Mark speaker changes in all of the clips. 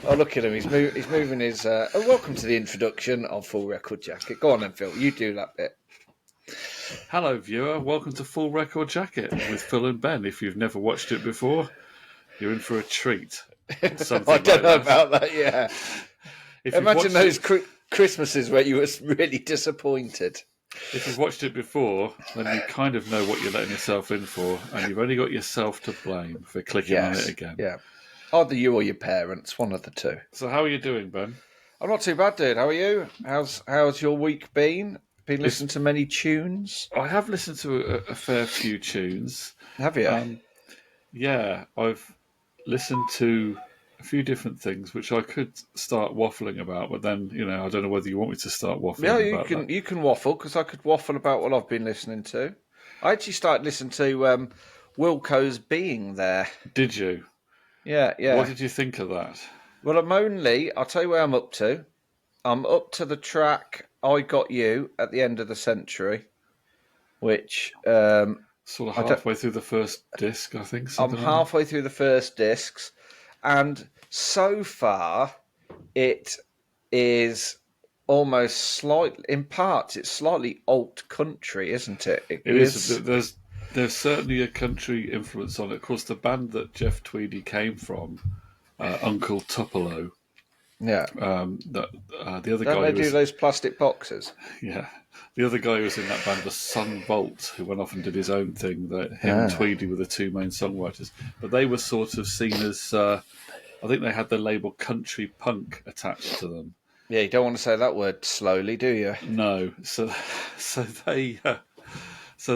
Speaker 1: Oh, look at him. He's moving his... welcome to the introduction of Full Record Jacket. Go on then, Phil. You do that bit.
Speaker 2: Hello, viewer. Welcome to Full Record Jacket with Phil and Ben. If you've never watched it before, you're in for a treat.
Speaker 1: I don't know about that, yeah. Imagine those Christmases where you were really disappointed.
Speaker 2: If you've watched it before, then you kind of know what you're letting yourself in for, and you've only got yourself to blame for clicking on it again.
Speaker 1: Yeah. Either you or your parents, one of the two.
Speaker 2: So how are you doing, Ben?
Speaker 1: I'm not too bad, dude. How are you? How's your week been? Been listening to many tunes?
Speaker 2: I have listened to a fair few tunes.
Speaker 1: Have you?
Speaker 2: Yeah, I've listened to a few different things, which I could start waffling about, but then, I don't know whether you want me to start waffling about that.
Speaker 1: You can waffle, because I could waffle about what I've been listening to. I actually started listening to Wilco's Being There.
Speaker 2: Did you?
Speaker 1: Yeah.
Speaker 2: What did you think of that?
Speaker 1: Well, I'll tell you where I'm up to. I'm up to the track I Got You at the End of the Century, which...
Speaker 2: sort of halfway through the first disc, I think.
Speaker 1: I'm halfway through the first discs, and so far it is almost slightly, in parts, it's slightly alt country, isn't it?
Speaker 2: It is. There's certainly a country influence on it. Of course, the band that Jeff Tweedy came from, Uncle Tupelo.
Speaker 1: Yeah.
Speaker 2: The other
Speaker 1: Don't
Speaker 2: guy
Speaker 1: they do those plastic boxes?
Speaker 2: Yeah. The other guy who was in that band was Son Volt, who went off and did his own thing. And Tweedy were the two main songwriters. But they were sort of seen as, I think they had the label country punk attached to them.
Speaker 1: Yeah, you don't want to say that word slowly, do you?
Speaker 2: No. So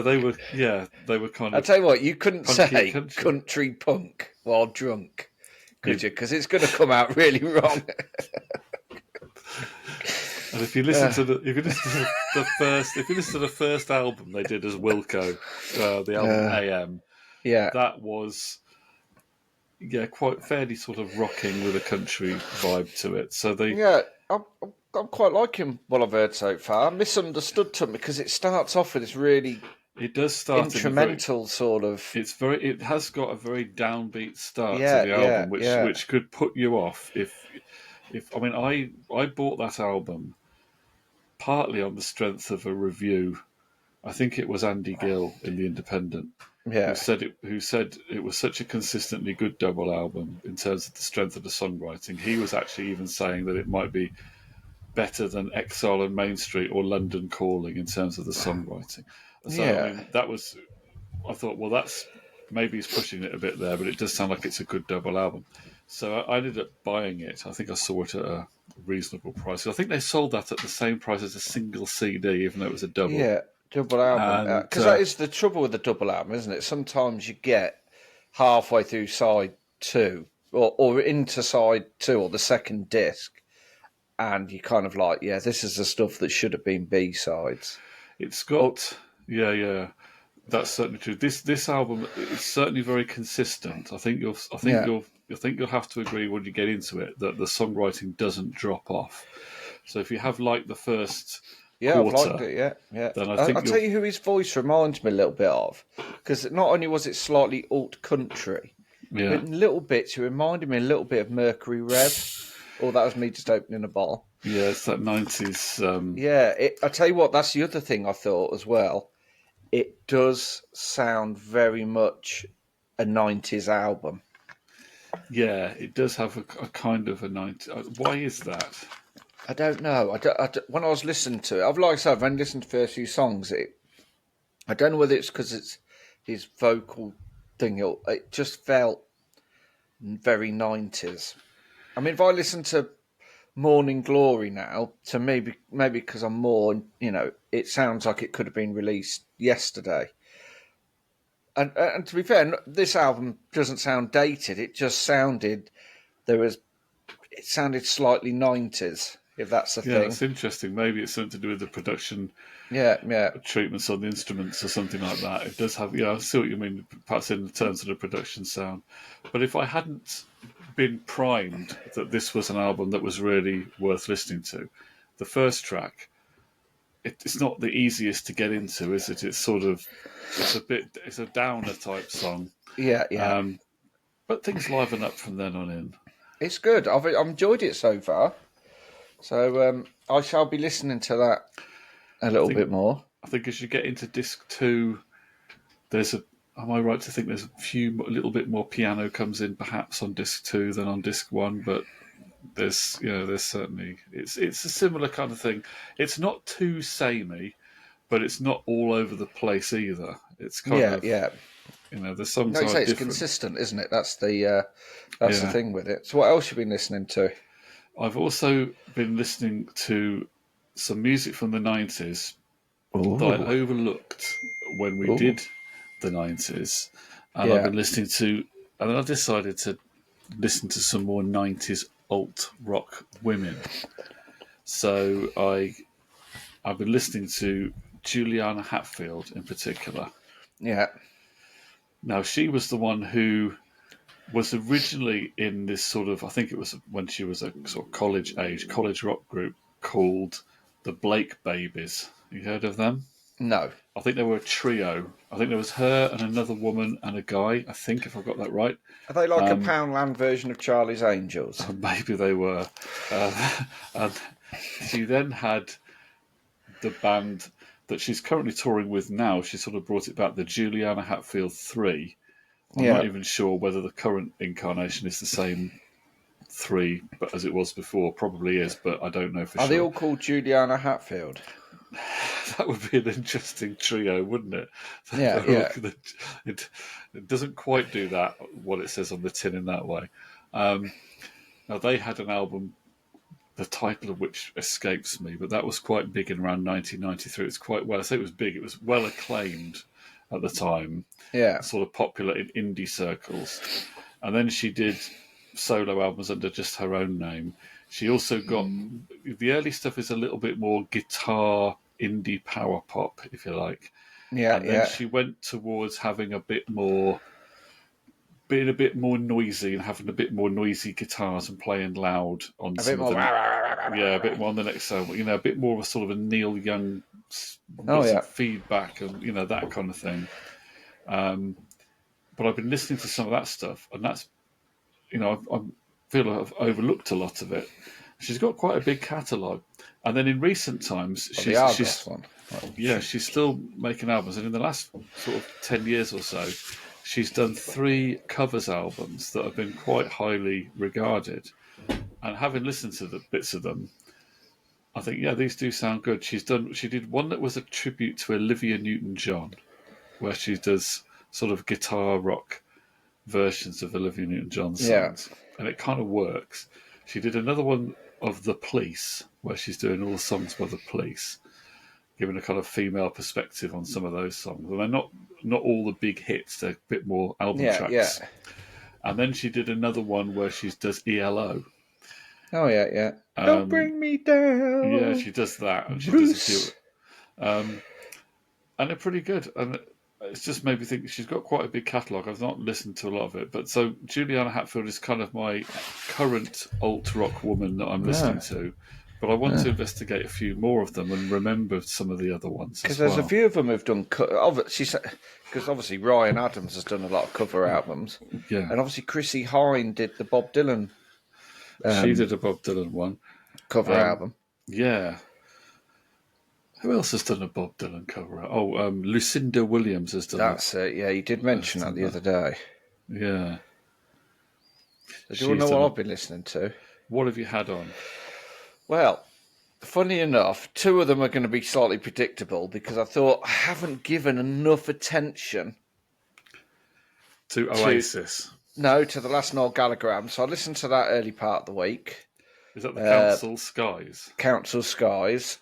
Speaker 2: they were, they were kind of...
Speaker 1: I'll tell you what, you couldn't say country punk while drunk, could you? Because it's going to come out really wrong.
Speaker 2: And if you listen to the first album they did as Wilco, the album AM, that was quite fairly sort of rocking with a country vibe to it. So
Speaker 1: I'm quite liking what I've heard so far. Misunderstood to me because it starts off with this really instrumental sort of.
Speaker 2: It has got a very downbeat start to the album, which could put you off if I bought that album partly on the strength of a review. I think it was Andy Gill in The Independent who said it was such a consistently good double album in terms of the strength of the songwriting. He was actually even saying that it might be better than Exile on Main Street or London Calling in terms of the songwriting. So I thought, well, that's maybe he's pushing it a bit there, but it does sound like it's a good double album. So I ended up buying it. I think I saw it at a reasonable price. I think they sold that at the same price as a single CD, even though it was a double. Yeah,
Speaker 1: double album. Because that is the trouble with the double album, isn't it? Sometimes you get halfway through side two or into side two or the second disc, and you kind of like, this is the stuff that should have been B-sides.
Speaker 2: It's got... Yeah. That's certainly true. This album is certainly very consistent. I think you'll have to agree when you get into it that the songwriting doesn't drop off. So if you have liked the first quarter,
Speaker 1: I've liked it. Yeah.
Speaker 2: Then
Speaker 1: I'll tell you who his voice reminds me a little bit of, because not only was it slightly alt country, but in little bits it reminded me a little bit of Mercury Rev. Or that was me just opening a bottle.
Speaker 2: Yeah, it's that 90s.
Speaker 1: I tell you what, that's the other thing I thought as well. It does sound very much a 90s album.
Speaker 2: Yeah, it does have a kind of a 90s... Why is that?
Speaker 1: I don't know. When I was listening to it, I've only listened to the first few songs. I don't know whether it's because it's his vocal thing. It just felt very 90s. I mean, if I listen to Morning Glory now, to me, maybe because I'm more, it sounds like it could have been released yesterday. And to be fair, this album doesn't sound dated. It just sounded, it sounded slightly 90s, if that's the thing.
Speaker 2: Yeah, it's interesting. Maybe it's something to do with the production treatments on the instruments or something like that. It does have, I see what you mean, perhaps in terms of the production sound. But if I hadn't been primed that this was an album that was really worth listening to, the first track, it's not the easiest to get into, is it? It's a downer type song.
Speaker 1: Yeah.
Speaker 2: But things liven up from then on in.
Speaker 1: It's good. I've enjoyed it so far. So I shall be listening to that a little bit more.
Speaker 2: I think as you get into disc 2, am I right to think there's a little bit more piano comes in perhaps on disc 2 than on disc 1, but there's certainly, it's a similar kind of thing. It's not too samey, but it's not all over the place either. It's kind of, the songs are different.
Speaker 1: It's consistent, isn't it? That's the thing with it. So what else have you been listening to?
Speaker 2: I've also been listening to some music from the 90s that I overlooked when we did the 90s. And I've been listening to, and then I decided to listen to some more 90s alt rock women. So I've been listening to Juliana Hatfield in particular.
Speaker 1: Yeah.
Speaker 2: Now, she was the one who was originally in this sort of, I think it was when she was a sort of college rock group called the Blake Babies. You heard of them?
Speaker 1: No.
Speaker 2: I think they were a trio. I think there was her and another woman and a guy, I think, if I've got that right.
Speaker 1: Are they like a Poundland version of Charlie's Angels?
Speaker 2: Maybe they were. And she then had the band that she's currently touring with now. She sort of brought it back, the Juliana Hatfield 3. I'm not even sure whether the current incarnation is the same 3 but as it was before. Probably is, but I don't know for sure.
Speaker 1: Are they all called Juliana Hatfield?
Speaker 2: That would be an interesting trio, wouldn't it?
Speaker 1: Yeah,
Speaker 2: It doesn't quite do that, what it says on the tin in that way. Now, they had an album, the title of which escapes me, but that was quite big in around 1993. It was quite well. I say it was big. It was well acclaimed at the time.
Speaker 1: Yeah.
Speaker 2: Sort of popular in indie circles. And then she did solo albums under just her own name. She also got... The early stuff is a little bit more guitar, indie power pop, if you like.
Speaker 1: Yeah,
Speaker 2: and then she went towards having being a bit more noisy and having a bit more noisy guitars and playing loud on a some of them. Yeah, a bit more on the next album. A bit more of a sort of a Neil Young feedback and, that kind of thing. But I've been listening to some of that stuff, and that's, I feel like I've overlooked a lot of it. She's got quite a big catalogue. And then in recent times, she's still making albums. And in the last sort of 10 years or so, she's done 3 covers albums that have been quite highly regarded. And having listened to the bits of them, I think, these do sound good. She did one that was a tribute to Olivia Newton-John, where she does sort of guitar rock versions of Olivia Newton-John's songs. And it kind of works. She did another one of The Police, where she's doing all the songs by The Police, giving a kind of female perspective on some of those songs. And they're not all the big hits, they're a bit more album tracks. Yeah. And then she did another one where she does ELO.
Speaker 1: Oh, yeah. Don't bring me down.
Speaker 2: Yeah, she does that. And she does a few. And they're pretty good. And it's just made me think she's got quite a big catalogue. I've not listened to a lot of it. But so Juliana Hatfield is kind of my current alt-rock woman that I'm listening to. But I want to investigate a few more of them and remember some of the other ones.
Speaker 1: Because there's a few of them who've done... Because obviously Ryan Adams has done a lot of cover albums.
Speaker 2: Yeah.
Speaker 1: And obviously Chrissy Hine did the Bob Dylan...
Speaker 2: she did a Bob Dylan one.
Speaker 1: Cover album.
Speaker 2: Yeah. Who else has done a Bob Dylan cover? Lucinda Williams has done
Speaker 1: That's it, yeah. You did mention that the other day.
Speaker 2: Yeah.
Speaker 1: Do you want to know what I've been listening to?
Speaker 2: What have you had on?
Speaker 1: Well, funny enough, 2 of them are going to be slightly predictable because I thought I haven't given enough attention
Speaker 2: to Oasis.
Speaker 1: No, to the last Noel Gallagher album. So I listened to that early part of the week.
Speaker 2: Is that the Council Skies?
Speaker 1: Council Skies.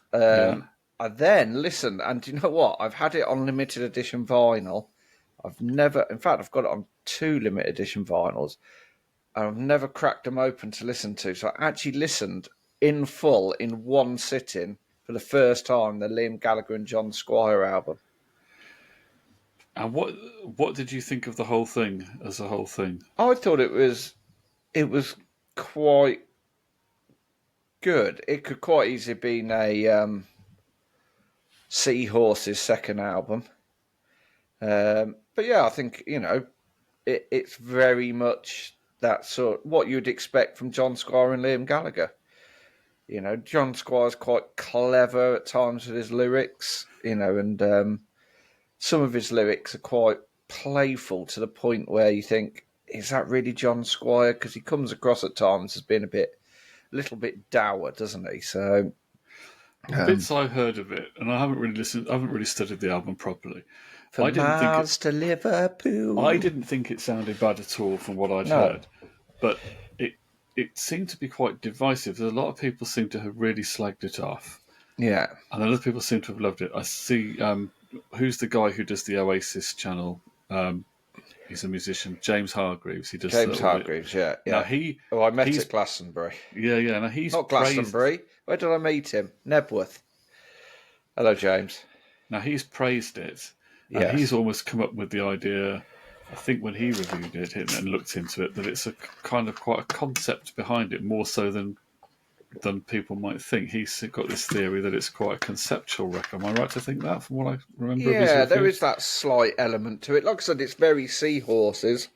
Speaker 1: I then listened, and do you know what? I've had it on limited edition vinyl. I've got it on 2 limited edition vinyls. And I've never cracked them open to listen to. So I actually listened in full in one sitting for the first time the Liam Gallagher and John Squire album.
Speaker 2: And what did you think of the whole thing as a whole thing?
Speaker 1: I thought it was quite good. It could quite easily have been a Seahorse's second album. But yeah, I think, it's very much that sort what you'd expect from John Squire and Liam Gallagher. You know, John Squire's quite clever at times with his lyrics, you know, and some of his lyrics are quite playful to the point where you think, is that really John Squire? Because he comes across at times as being a little bit dour, doesn't he? So
Speaker 2: the bits I heard of it, and I haven't really studied the album properly.
Speaker 1: From Mars to Liverpool.
Speaker 2: I didn't think it sounded bad at all from what I'd heard, but it seemed to be quite divisive. A lot of people seem to have really slagged it off.
Speaker 1: Yeah.
Speaker 2: And other people seem to have loved it. I see, who's the guy who does the Oasis channel? He's a musician, James Hargreaves. He does
Speaker 1: James Hargreaves, yeah.
Speaker 2: Now
Speaker 1: I met at Glastonbury.
Speaker 2: Yeah. Now he's
Speaker 1: not Glastonbury. Where did I meet him? Nebworth. Hello, James.
Speaker 2: Now he's praised it, and he's almost come up with the idea. I think when he reviewed it and looked into it, that it's a kind of quite a concept behind it, more so than people might think. He's got this theory that it's quite a conceptual record. Am I right to think that, from what I remember?
Speaker 1: Yeah, there is that slight element to it. Like I said, it's very Seahorses.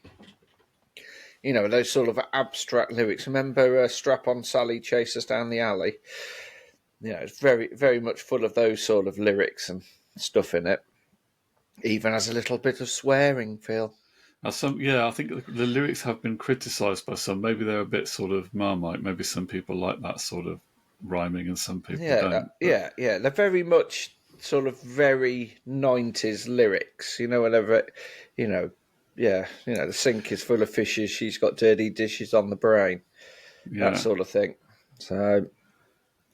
Speaker 1: You know, those sort of abstract lyrics. Remember Strap On Sally, Chase Us Down the Alley? You know, it's very, very much full of those sort of lyrics and stuff in it. Even has a little bit of swearing, Phil.
Speaker 2: I think the lyrics have been criticised by some. Maybe they're a bit sort of Marmite. Maybe some people like that sort of rhyming and some people don't.
Speaker 1: Yeah. They're very much sort of very 90s lyrics. You know, whenever, the sink is full of fishes, she's got dirty dishes on the brain. Yeah. That sort of thing. So,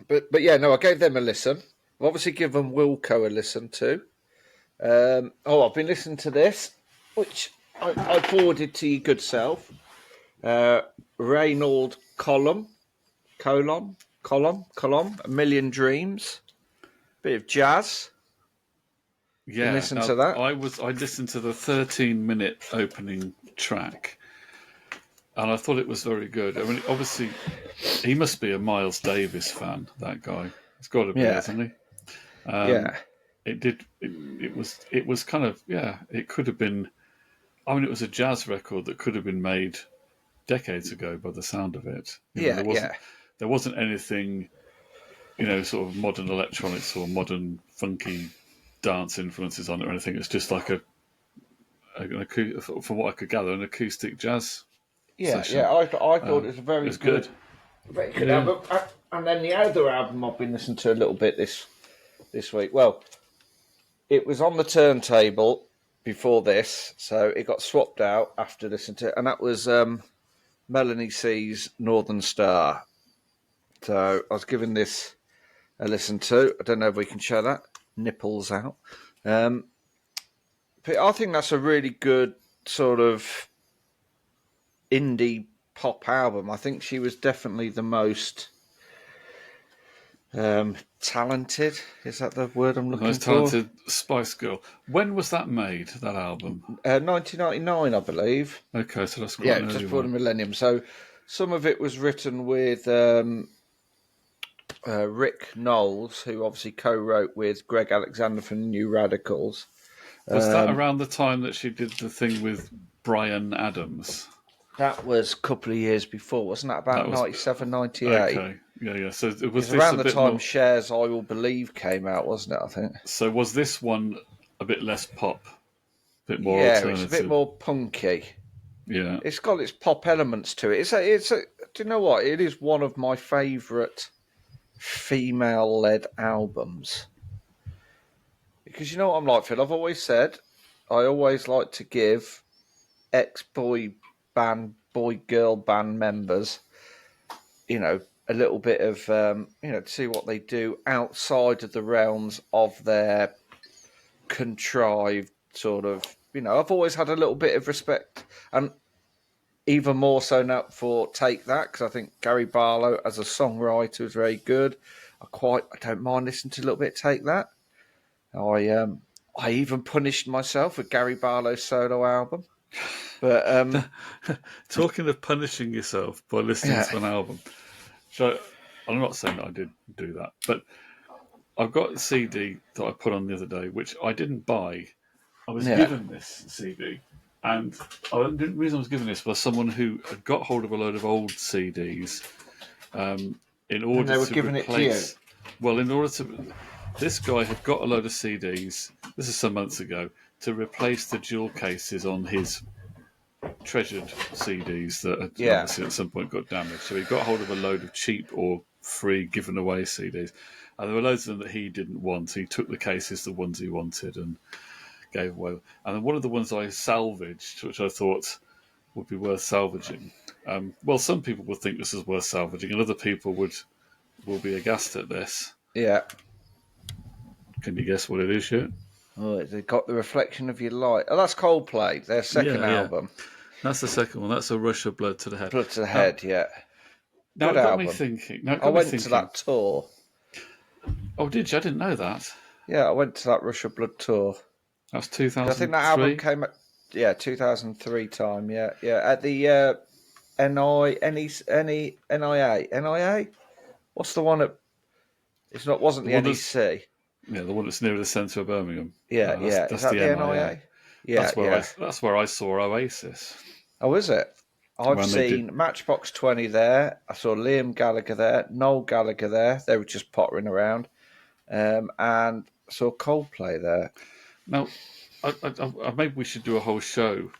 Speaker 1: but I gave them a listen. I've obviously given Wilco a listen too. I've been listening to this, which I forwarded to your good self. Reynold Column, A Million Dreams, bit of jazz.
Speaker 2: Yeah,
Speaker 1: listen to that.
Speaker 2: I listened to the 13-minute opening track, and I thought it was very good. I mean, obviously, he must be a Miles Davis fan. That guy, he's got to be, hasn't he? It was kind of It could have been. I mean, it was a jazz record that could have been made decades ago by the sound of it. There wasn't anything, sort of modern electronics or modern funky dance influences on it or anything. It's just like from what I could gather, an acoustic jazz session.
Speaker 1: I thought it was very good. Very good album. And then the other album I've been listening to a little bit this week. Well, it was on the turntable before this, so it got swapped out after listening to it, and that was Melanie C's Northern Star. So I was giving this a listen to. I don't know if we can show that. Nipples out. But I think that's a really good sort of indie pop album. I think she was definitely the most talented. Is that the word I'm looking for?
Speaker 2: Most talented Spice Girl. When was that made, that album?
Speaker 1: 1999, I believe.
Speaker 2: Okay, so that's quite
Speaker 1: just before the millennium. So some of it was written with Rick Knowles, who obviously co-wrote with Greg Alexander from the New Radicals.
Speaker 2: Was that around the time that she did the thing with Bryan Adams?
Speaker 1: That was a couple of years before, wasn't that? About 97, 98.
Speaker 2: Okay, yeah. So it was
Speaker 1: around the time Cher's I Will Believe came out, wasn't it, I think?
Speaker 2: So was this one a bit less pop? A bit more alternative?
Speaker 1: It's a bit more punky.
Speaker 2: Yeah.
Speaker 1: It's got its pop elements to it. Do you know what? It is one of my favourite female-led albums. Because you know what I'm like, Phil? I've always said I always like to give boy girl band members, a little bit of, to see what they do outside of the realms of their contrived sort of, I've always had a little bit of respect, and even more so now for Take That, because I think Gary Barlow as a songwriter is very good. I don't mind listening to a little bit of Take That. I even punished myself with Gary Barlow's solo album. But
Speaker 2: talking of punishing yourself by listening to an album, so I'm not saying that I did do that, but I've got a CD that I put on the other day, which I didn't buy. I was given this CD, And the reason I was given this was someone who had got hold of a load of old CDs in order
Speaker 1: and they were
Speaker 2: to
Speaker 1: giving
Speaker 2: replace.
Speaker 1: It to you.
Speaker 2: Well, in order to, this guy had got a load of CDs. This is some months ago to replace the jewel cases on his treasured CDs that had obviously at some point got damaged. So he got hold of a load of cheap or free given away CDs, and there were loads of them that he didn't want. He took the cases, the ones he wanted, and gave away. And then one of the ones I salvaged, which I thought would be worth salvaging. Well, some people would think this is worth salvaging, and other people will be aghast at this.
Speaker 1: Yeah.
Speaker 2: Can you guess what it is yet?
Speaker 1: Oh, they got the reflection of your light. Oh, that's Coldplay, their second album.
Speaker 2: That's the second one. That's A Rush of Blood to the Head.
Speaker 1: Blood to the Head, yeah.
Speaker 2: Now,
Speaker 1: Good
Speaker 2: it got
Speaker 1: album.
Speaker 2: me thinking.
Speaker 1: I went to that tour.
Speaker 2: Oh, did you? I didn't know that.
Speaker 1: Yeah, I went to that Rush of Blood tour.
Speaker 2: That's 2003?
Speaker 1: I think that album came at 2003 time, yeah. At the NIA? What's the one at... wasn't the NEC.
Speaker 2: Yeah, the one that's near the centre of Birmingham.
Speaker 1: Yeah,
Speaker 2: that's
Speaker 1: is that the NIA? Yeah,
Speaker 2: that's where I saw Oasis.
Speaker 1: Oh, is it? I've seen Matchbox 20 there. I saw Liam Gallagher there, Noel Gallagher there. They were just pottering around. And I saw Coldplay there.
Speaker 2: Now, maybe we should do a whole show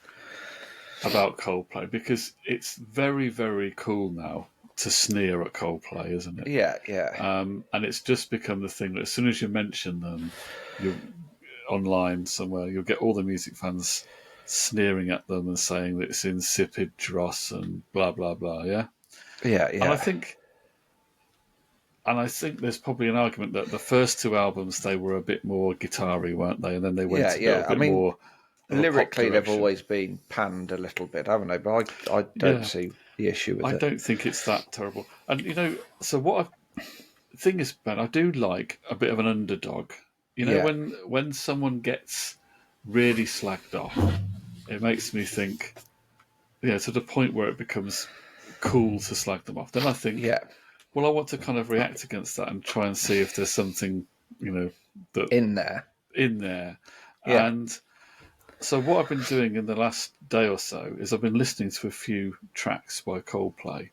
Speaker 2: about Coldplay, because it's very, very cool now to sneer at Coldplay, isn't it?
Speaker 1: Yeah.
Speaker 2: And it's just become the thing that as soon as you mention them, you're online somewhere, you'll get all the music fans sneering at them and saying that it's insipid dross and blah blah blah. Yeah. And I think there's probably an argument that the first two albums, they were a bit more guitar-y, weren't they? And then they went a bit more.
Speaker 1: Lyrically, they've always been panned a little bit, haven't they? But I don't see the issue with it.
Speaker 2: I don't think it's that terrible. And, so the thing is, Ben, I do like a bit of an underdog. When someone gets really slagged off, it makes me think, to the point where it becomes cool to slag them off. Then I think, well, I want to kind of react against that and try and see if there's something, that
Speaker 1: in there.
Speaker 2: Yeah. And so what I've been doing in the last day or so is I've been listening to a few tracks by Coldplay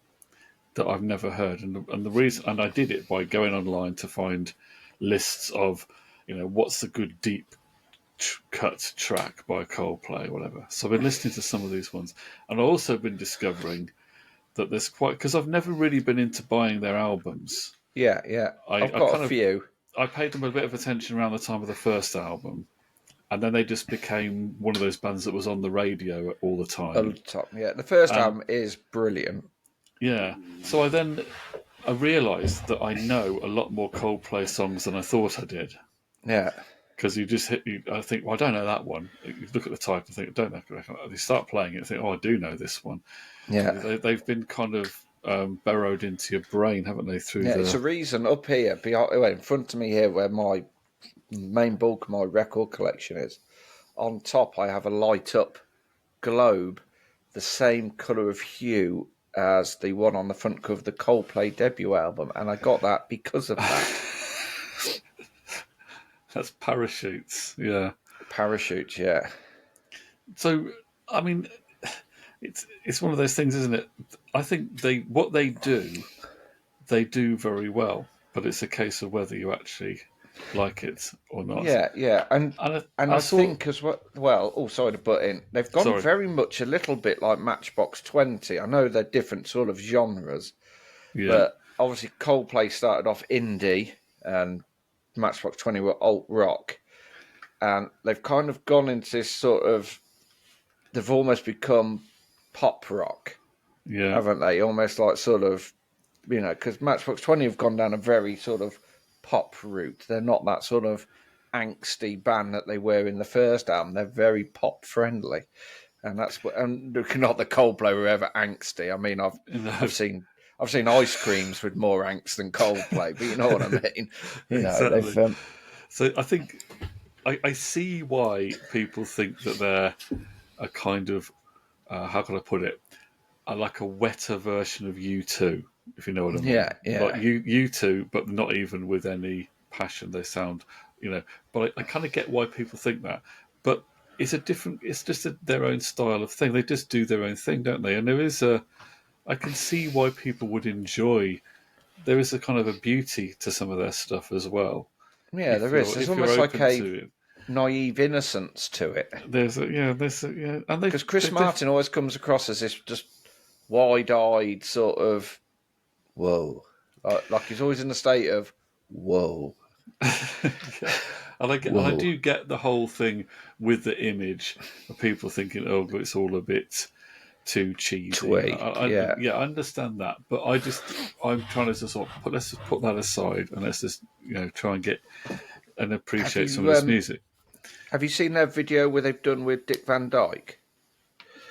Speaker 2: that I've never heard, and the reason, and I did it by going online to find lists of, what's the good deep cut track by Coldplay, or whatever. So I've been listening to some of these ones, and I've also been discovering that there's because I've never really been into buying their albums.
Speaker 1: Yeah. I've got a few.
Speaker 2: I paid them a bit of attention around the time of the first album. And then they just became one of those bands that was on the radio all the time. All the time,
Speaker 1: yeah. The first album is brilliant.
Speaker 2: Yeah. So I realised that I know a lot more Coldplay songs than I thought I did.
Speaker 1: Yeah.
Speaker 2: Because I think, well, I don't know that one. You look at the title and think, I don't know. You start playing it and think, I do know this one.
Speaker 1: Yeah.
Speaker 2: They've been kind of burrowed into your brain, haven't they?
Speaker 1: It's a reason up here, in front of me here, where my main bulk of my record collection is. On top, I have a light up globe, the same colour of hue as the one on the front cover of the Coldplay debut album, and I got that because of that.
Speaker 2: That's parachutes, yeah.
Speaker 1: Parachutes, yeah.
Speaker 2: So, I mean, it's one of those things, isn't it? I think what they do very well, but it's a case of whether you actually like it or not.
Speaker 1: Yeah. And I think as well, sorry to butt in, they've gone very much a little bit like Matchbox 20. I know they're different sort of genres, but obviously Coldplay started off indie and Matchbox 20 were alt rock, and they've kind of gone into this sort of, they've almost become pop rock, haven't they? Almost like sort of, because Matchbox 20 have gone down a very sort of pop route. They're not that sort of angsty band that they were in the first album. They're very pop friendly, and that's what. And not the Coldplay were ever angsty. I mean, I've seen ice creams with more angst than Coldplay, but you know what I mean.
Speaker 2: Exactly. So I think I see why people think that they're a kind of how can I put it, like a wetter version of U2. If you know what I mean.
Speaker 1: Yeah.
Speaker 2: Like U2, but not even with any passion. They sound, but I kind of get why people think that. But it's a different. It's just their own style of thing. They just do their own thing, don't they? And I can see why people would enjoy. There is a kind of a beauty to some of their stuff as well.
Speaker 1: Yeah, there is. There's
Speaker 2: If you're
Speaker 1: almost like
Speaker 2: open
Speaker 1: a
Speaker 2: to it,
Speaker 1: naive innocence to it.
Speaker 2: and
Speaker 1: because Chris Martin always comes across as this just wide-eyed sort of whoa, like he's always in a state of whoa.
Speaker 2: Yeah. And I do get the whole thing with the image of people thinking, oh, it's all a bit too cheesy. I understand that, but I'm trying to sort of let's just put that aside and let's just try and get and appreciate some of this music.
Speaker 1: Have you seen that video where they've done with Dick Van Dyke?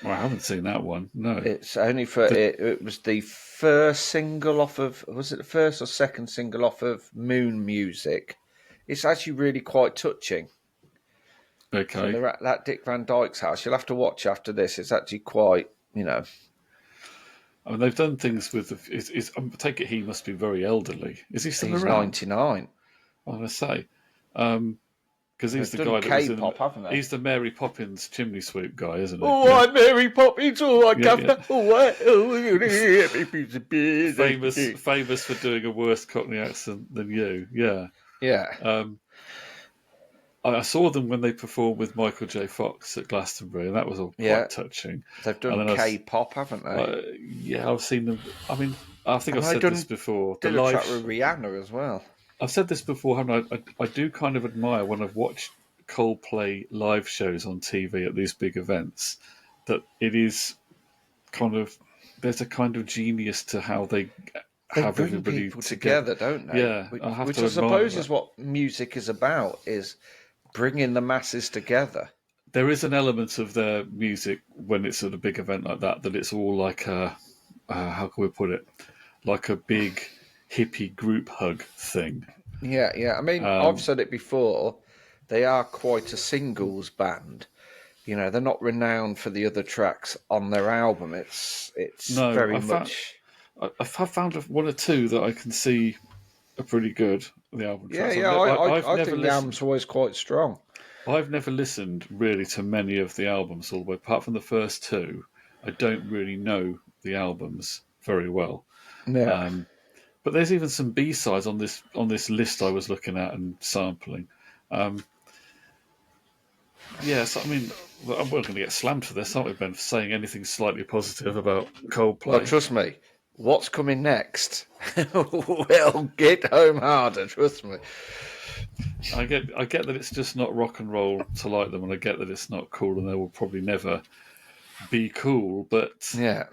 Speaker 2: Well, I haven't seen that one. No,
Speaker 1: it's only for it was the first single off of, was it the first or second single off of Moon Music? It's actually really quite touching.
Speaker 2: Okay.
Speaker 1: So they're at Dick Van Dyke's house. You'll have to watch after this. It's actually quite,
Speaker 2: I mean, they've done things with. I take it he must be very elderly. Is he still around?
Speaker 1: He's 99.
Speaker 2: I was going to say, because he's the guy that
Speaker 1: K-pop, haven't they?
Speaker 2: He's the Mary Poppins chimney sweep guy, isn't he?
Speaker 1: Oh, I'm Mary Poppins. Oh, I Governor.
Speaker 2: Famous for doing a worse Cockney accent than you. Yeah.
Speaker 1: Yeah.
Speaker 2: I saw them when they performed with Michael J. Fox at Glastonbury, and that was all quite touching.
Speaker 1: They've done K-pop, haven't they?
Speaker 2: Yeah, I've seen them. I mean, I think I've said this before.
Speaker 1: Did a track with Rihanna as well.
Speaker 2: I've said this before, haven't I? I do kind of admire when I've watched Coldplay live shows on TV at these big events, that it is kind of, there's a kind of genius to how they have
Speaker 1: bring
Speaker 2: everybody
Speaker 1: people together, don't they?
Speaker 2: Yeah,
Speaker 1: which I suppose is what music is about, is bringing the masses together.
Speaker 2: There is an element of their music when it's at a big event like that it's all like a, how can we put it, like a big hippie group hug thing.
Speaker 1: Yeah. I mean, I've said it before. They are quite a singles band. They're not renowned for the other tracks on their album. It's very much.
Speaker 2: I've found one or two that I can see are pretty good. The album tracks.
Speaker 1: I think the album's always quite strong.
Speaker 2: I've never listened really to many of the albums all the way. Apart from the first two, I don't really know the albums very well.
Speaker 1: Yeah.
Speaker 2: But there's even some B-sides on this list I was looking at and sampling. So I mean, we're going to get slammed for this, aren't we, Ben, for saying anything slightly positive about Coldplay?
Speaker 1: Well, trust me, what's coming next will get home harder, trust me.
Speaker 2: I get that it's just not rock and roll to like them, and I get that it's not cool, and they will probably never be cool. But
Speaker 1: yeah,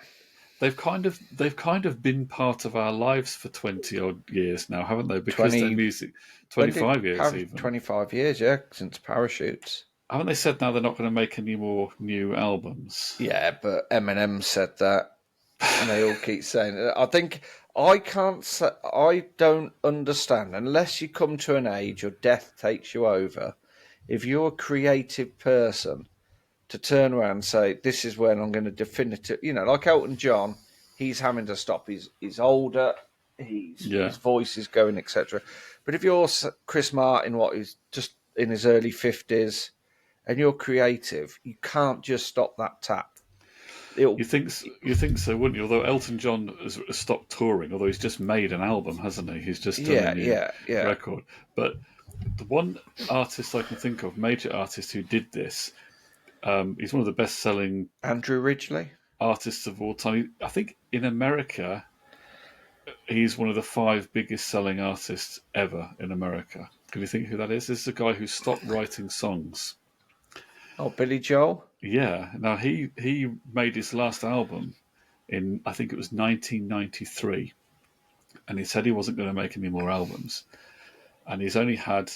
Speaker 2: they've kind of been part of our lives for 20 odd years now, haven't they? Because their music, 25 years even.
Speaker 1: 25 years, yeah, since Parachutes.
Speaker 2: Haven't they said now they're not going to make any more new albums?
Speaker 1: Yeah, but Eminem said that, and they all keep saying it. I think I don't understand, unless you come to an age or death takes you over, if you're a creative person, to turn around and say, this is when I'm going to definitively, like Elton John, he's having to stop. He's older, his voice is going, etc. But if you're Chris Martin, he's just in his early 50s, and you're creative, you can't just stop that tap.
Speaker 2: You think so, wouldn't you? Although Elton John has stopped touring, although he's just made an album, hasn't he? He's just done a new record. But the one artist I can think of, major artist who did this, he's one of the best-selling
Speaker 1: Andrew Ridgeley
Speaker 2: artists of all time. I think in America, he's one of the 5 biggest-selling artists ever in America. Can you think who that is? This is a guy who stopped writing songs.
Speaker 1: Oh, Billy Joel?
Speaker 2: Yeah. Now, he made his last album in, I think it was 1993. And he said he wasn't going to make any more albums. And he's only had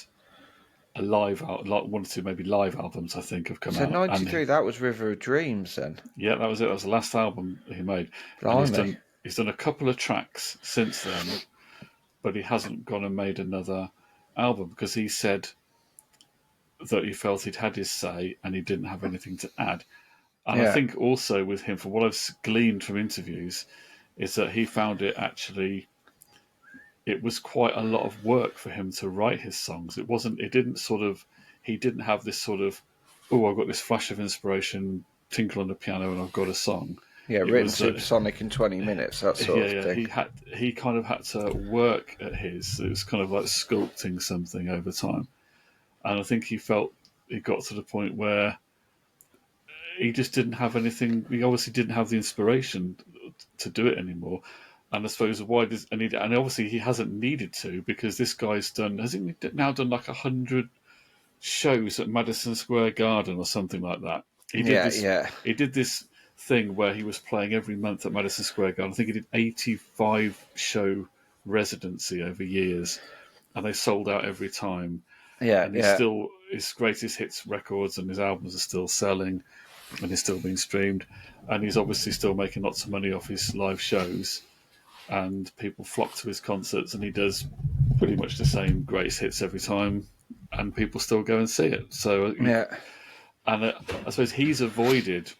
Speaker 2: a live, like 1 or 2 maybe live albums, I think, have come out.
Speaker 1: So 93, that was River of Dreams then?
Speaker 2: Yeah, that was it. That was the last album he made. And he's done a couple of tracks since then, but he hasn't gone and made another album because he said that he felt he'd had his say and he didn't have anything to add. And I think also with him, from what I've gleaned from interviews, is that he found it actually, it was quite a lot of work for him to write his songs. He didn't have this sort of oh, I've got this flash of inspiration, tinkle on the piano, and I've got a song.
Speaker 1: Yeah, written supersonic in 20 minutes, that sort of thing.
Speaker 2: He kind of had to work at his. It was kind of like sculpting something over time. And I think he felt he got to the point where he just didn't have anything. He obviously didn't have the inspiration to do it anymore. And I suppose and obviously he hasn't needed to, because this guy's hasn't he now done like 100 shows at Madison Square Garden or something like that. He did this thing where he was playing every month at Madison Square Garden. I think he did 85 show residency over years, and they sold out every time.
Speaker 1: Yeah,
Speaker 2: and still, his greatest hits records and his albums are still selling, and he's still being streamed, and he's obviously still making lots of money off his live shows, and people flock to his concerts, and he does pretty much the same greatest hits every time, and people still go and see it. So and I suppose he's avoided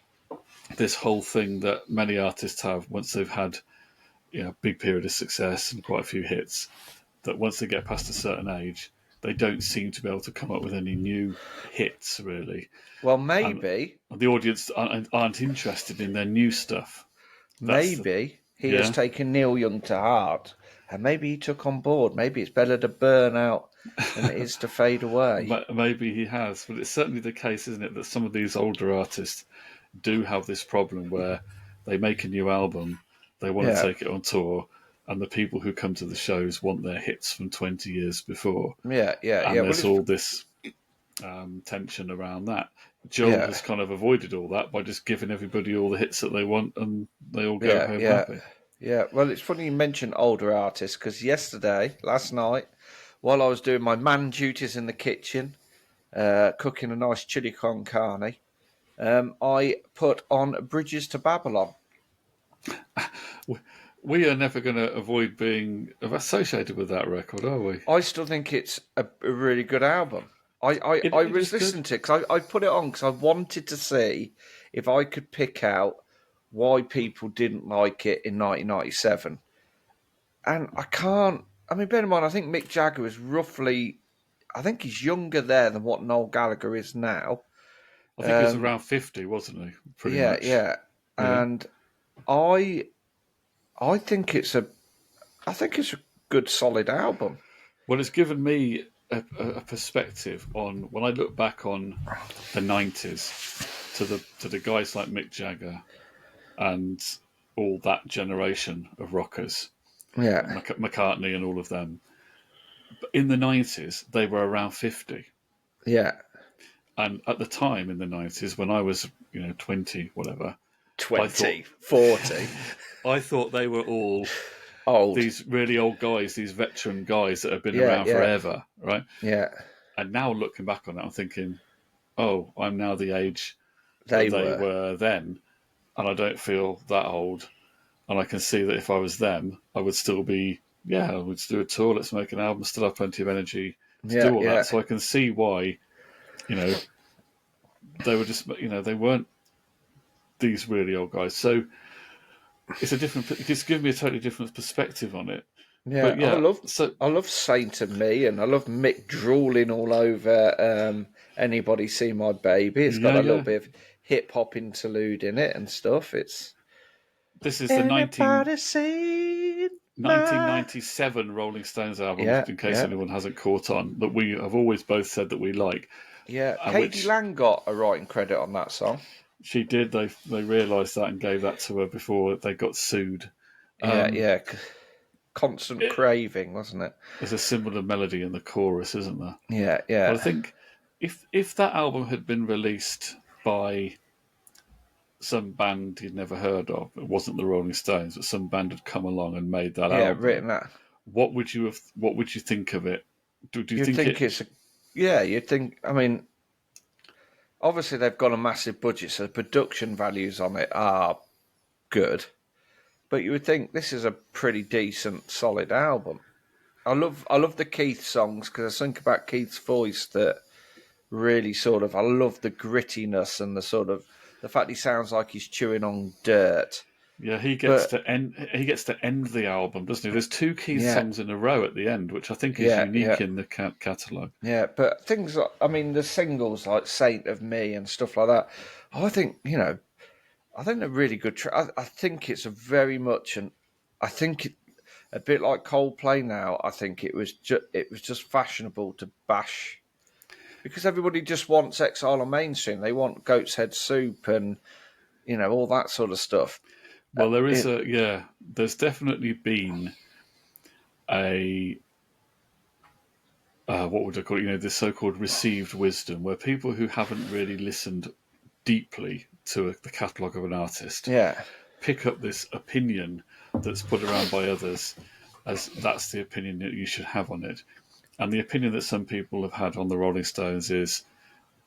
Speaker 2: this whole thing that many artists have once they've had a big period of success and quite a few hits, that once they get past a certain age, they don't seem to be able to come up with any new hits, really.
Speaker 1: Well, maybe.
Speaker 2: And the audience aren't interested in their new stuff.
Speaker 1: Maybe he has taken Neil Young to heart, and maybe he took on board. Maybe it's better to burn out than it is to fade away.
Speaker 2: Maybe he has, but it's certainly the case, isn't it, that some of these older artists do have this problem where they make a new album, they want to take it on tour, and the people who come to the shows want their hits from 20 years before. And there's all this tension around that. Joel has kind of avoided all that by just giving everybody all the hits that they want, and they all go home happy.
Speaker 1: Yeah, well, it's funny you mention older artists, because last night, while I was doing my man duties in the kitchen, cooking a nice chili con carne, I put on Bridges to Babylon.
Speaker 2: We are never going to avoid being associated with that record, are we?
Speaker 1: I still think it's a really good album. I was listening to it because I put it on because I wanted to see if I could pick out why people didn't like it in 1997. And I can't. I mean, bear in mind, I think Mick Jagger was roughly. I think he's younger there than what Noel Gallagher is now.
Speaker 2: I think he was around 50, wasn't he? Pretty much.
Speaker 1: Yeah. And I think it's a good, solid album.
Speaker 2: Well, it's given me a perspective on when I look back on the 90s to the guys like Mick Jagger and all that generation of rockers.
Speaker 1: Yeah.
Speaker 2: McCartney and all of them. But in the 90s, they were around 50.
Speaker 1: Yeah.
Speaker 2: And at the time in the 90s, when I was, 20, whatever.
Speaker 1: 40.
Speaker 2: I thought they were all
Speaker 1: old.
Speaker 2: These really old guys, these veteran guys that have been around forever, right?
Speaker 1: Yeah.
Speaker 2: And now looking back on it, I'm thinking, oh, I'm now the age they were then, and I don't feel that old. And I can see that if I was them, I would still be, I would do a tour, let's make an album, still have plenty of energy to do all that. So I can see why, they were just, they weren't these really old guys. So it's given me a totally different perspective on it.
Speaker 1: Yeah, I love Saint and Me, and I love Mick drooling all over Anybody See My Baby. It's got a little bit of hip hop interlude in it and stuff. This is the
Speaker 2: 1997 Rolling Stones album, in case anyone hasn't caught on, that we have always both said that we like.
Speaker 1: Yeah, Katie Lang got a writing credit on that song.
Speaker 2: She did. They realised that and gave that to her before they got sued.
Speaker 1: Constant Craving, wasn't it?
Speaker 2: There's a similar melody in the chorus, isn't there?
Speaker 1: Yeah.
Speaker 2: But I think if that album had been released by some band you'd never heard of, it wasn't the Rolling Stones, but some band had come along and made that album.
Speaker 1: Written that.
Speaker 2: What would you think of it? Do you think
Speaker 1: it's? You'd think. I mean, obviously they've got a massive budget, so the production values on it are good. But you would think this is a pretty decent, solid album. I love the Keith songs because I think about Keith's voice that really I love the grittiness and the fact he sounds like he's chewing on dirt.
Speaker 2: Yeah, he gets to end the album, doesn't he? There's two key songs in a row at the end, which I think is unique in the catalogue.
Speaker 1: Yeah, but things like, I mean, the singles like "Saint of Me" and stuff like that. I think they're really good. I think it's a very much, and I think a bit like Coldplay now. I think it was just fashionable to bash because everybody just wants Exile on Mainstream. They want Goat's Head Soup and all that sort of stuff.
Speaker 2: Well, there's definitely been a what would I call it? This so-called received wisdom, where people who haven't really listened deeply to the catalogue of an artist, pick up this opinion that's put around by others as that's the opinion that you should have on it. And the opinion that some people have had on the Rolling Stones is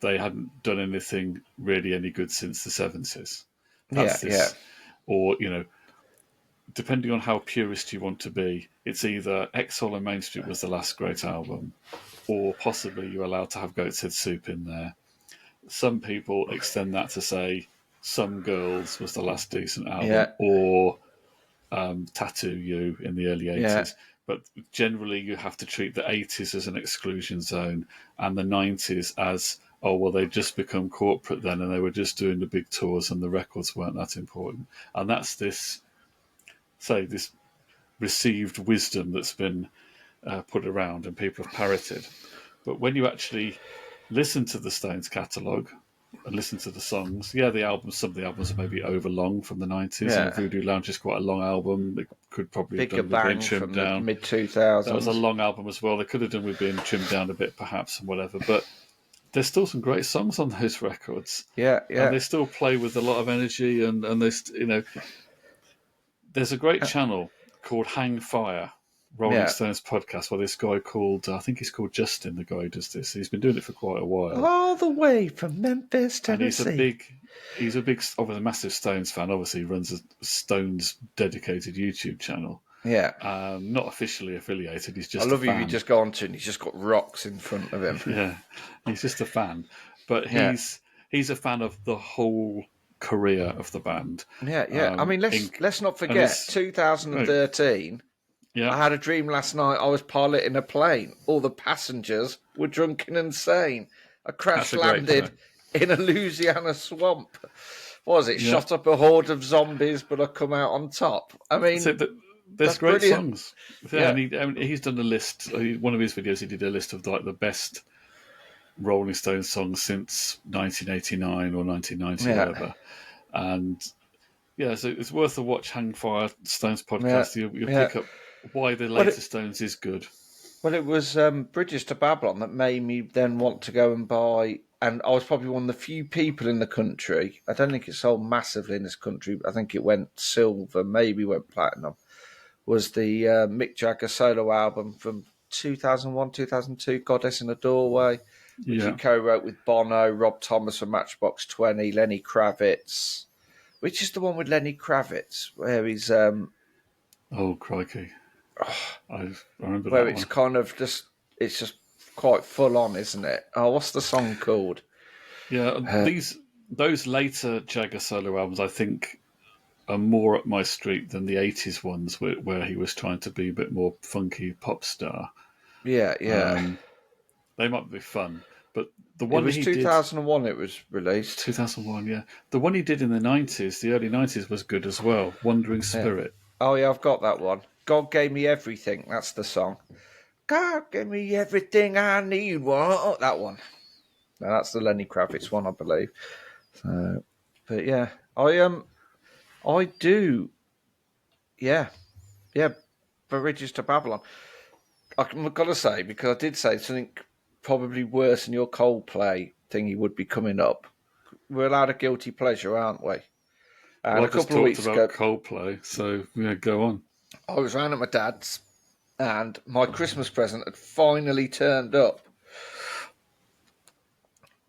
Speaker 2: they hadn't done anything really any good since the 70s. Or, depending on how purist you want to be, it's either Exile on Main Street was the last great album, or possibly you're allowed to have Goat's Head Soup in there. Some people extend that to say Some Girls was the last decent album, or Tattoo You in the early 80s. But generally you have to treat the 80s as an exclusion zone and the 90s as, oh, well, they'd just become corporate then and they were just doing the big tours and the records weren't that important. And that's this received wisdom that's been put around and people have parroted. But when you actually listen to the Stones catalogue and listen to the songs, some of the albums are maybe overlong from the 90s. And Voodoo Lounge is quite a long album. They could probably have done with being trimmed down.
Speaker 1: Mid-2000s.
Speaker 2: That was a long album as well. They could have done with being trimmed down a bit, perhaps, and whatever. But there's still some great songs on those records.
Speaker 1: Yeah.
Speaker 2: And they still play with a lot of energy. And they, there's a great channel called Hang Fire, Rolling Stones podcast, where this guy called, I think he's called Justin, the guy who does this. He's been doing it for quite a while.
Speaker 1: All the way from Memphis, Tennessee.
Speaker 2: And he's a massive Stones fan. Obviously, he runs a Stones dedicated YouTube channel.
Speaker 1: Yeah.
Speaker 2: Not officially affiliated. He's just
Speaker 1: I love
Speaker 2: a fan.
Speaker 1: if you just go on to and he's just got rocks in front of him.
Speaker 2: Yeah. He's just a fan. But he's a fan of the whole career of the band.
Speaker 1: Yeah. I mean, let's not forget, 2013...
Speaker 2: Yeah.
Speaker 1: I had a dream last night. I was piloting a plane. All the passengers were drunk and insane. I crash landed in a Louisiana swamp. What was it? Shot up a horde of zombies, but I come out on top. I mean,
Speaker 2: there's great
Speaker 1: brilliant.
Speaker 2: songs. And he's done a list. One of his videos, he did a list of like the best Rolling Stones songs since 1989 or 1990, whatever. And so it's worth a watch. Hang Fire Stones podcast. You'll pick up why the latest Stones is good.
Speaker 1: Well, it was Bridges to Babylon that made me then want to go and buy, and I was probably one of the few people in the country, I don't think it sold massively in this country, I think it went silver, maybe went platinum, was the Mick Jagger solo album from 2001, 2002, Goddess in a Doorway, which he co-wrote with Bono, Rob Thomas from Matchbox 20, Lenny Kravitz. Which is the one with Lenny Kravitz, where he's...
Speaker 2: oh, crikey. I remember
Speaker 1: where
Speaker 2: that
Speaker 1: it's
Speaker 2: one.
Speaker 1: kind of just... It's just quite full on, isn't it? Oh, what's the song called?
Speaker 2: Yeah, those later Jagger solo albums, I think, are more up my street than the 80s ones where he was trying to be a bit more funky pop star.
Speaker 1: Yeah.
Speaker 2: They might be fun, but the one
Speaker 1: it was 2001 it was released.
Speaker 2: 2001, yeah. The one he did in the 90s, the early 90s, was good as well. Wandering Spirit.
Speaker 1: Oh, yeah, I've got that one. God Gave Me Everything, that's the song. God gave me everything I need. What? That one. Now, that's the Lenny Kravitz one, I believe. So, but yeah, I do. Yeah, Bridges to Babylon. I've got to say, because I did say something probably worse than your Coldplay thing, he would be coming up. We're allowed a guilty pleasure, aren't we? And
Speaker 2: a couple of weeks ago, Coldplay, so go on.
Speaker 1: I was round at my dad's, and my Christmas present had finally turned up.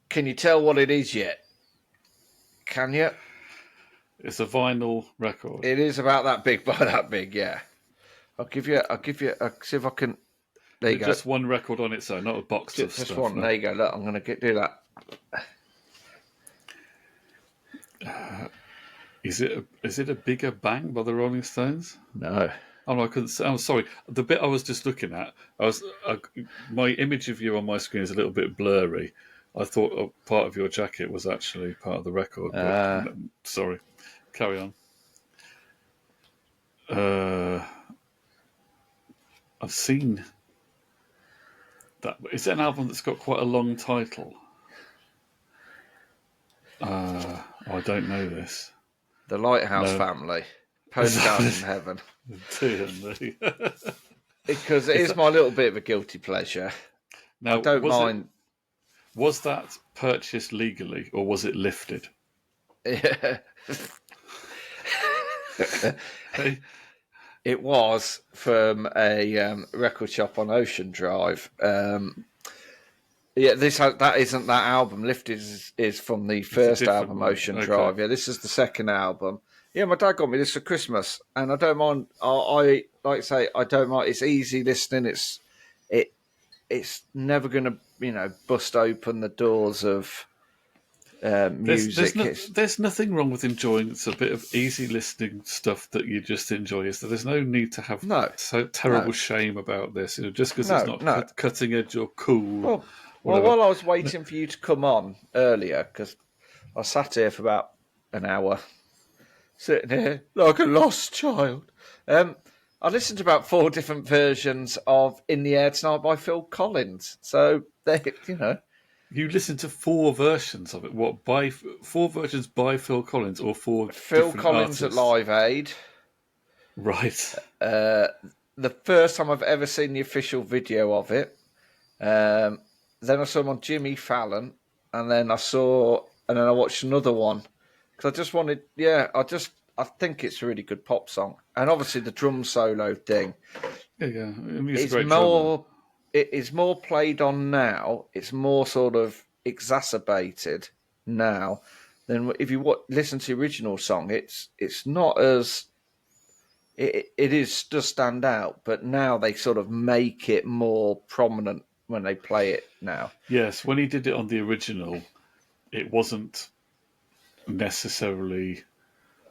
Speaker 1: Can you tell what it is yet? Can you?
Speaker 2: It's a vinyl record.
Speaker 1: It is about that big, by that big, yeah. I'll give you. See if I can. There you go.
Speaker 2: Just one record on its own, not a box of stuff.
Speaker 1: Just one. No? There you go. Look, I'm going to do that.
Speaker 2: Is it a bigger bang by the Rolling Stones?
Speaker 1: No.
Speaker 2: Oh, no, I couldn't say. I'm sorry. The bit I was just looking at, my image of you on my screen is a little bit blurry. I thought part of your jacket was actually part of the record, but no, sorry. Carry on. I've seen that. Is it an album that's got quite a long title? I don't know this.
Speaker 1: The Lighthouse Family. Postcard in Heaven.
Speaker 2: Dear me.
Speaker 1: Because it is my little bit of a guilty pleasure.
Speaker 2: Now,
Speaker 1: I don't mind.
Speaker 2: Was that purchased legally or was it lifted?
Speaker 1: Yeah.
Speaker 2: Hey.
Speaker 1: It was from a record shop on Ocean Drive. That isn't that album. Lifted is from the first album, Ocean Drive. Yeah, this is the second album. Yeah, my dad got me this for Christmas, and I don't mind. I like to say I don't mind. It's easy listening. It's never going to bust open the doors of music.
Speaker 2: There's nothing wrong with enjoying. It's a bit of easy listening stuff that you just enjoy. So there's no need to have so terrible shame about this. Just because it's not cutting edge or cool.
Speaker 1: Well, while I was waiting for you to come on earlier, because I sat here for about an hour, sitting here like a lost child. I listened to about 4 different versions of "In the Air Tonight" by Phil Collins. So
Speaker 2: you listened to 4 versions of it. What, by 4 versions by Phil Collins or 4
Speaker 1: Phil Collins
Speaker 2: artists?
Speaker 1: At Live Aid.
Speaker 2: Right.
Speaker 1: The first time I've ever seen the official video of it. Then I saw him on Jimmy Fallon, and then I watched another one because I just wanted. Yeah, I think it's a really good pop song, and obviously the drum solo thing.
Speaker 2: Yeah.
Speaker 1: It is more played on now. It's more sort of exacerbated now than if you listen to the original song. It's not as does stand out, but now they sort of make it more prominent when they play it now.
Speaker 2: Yes, when he did it on the original, it wasn't necessarily.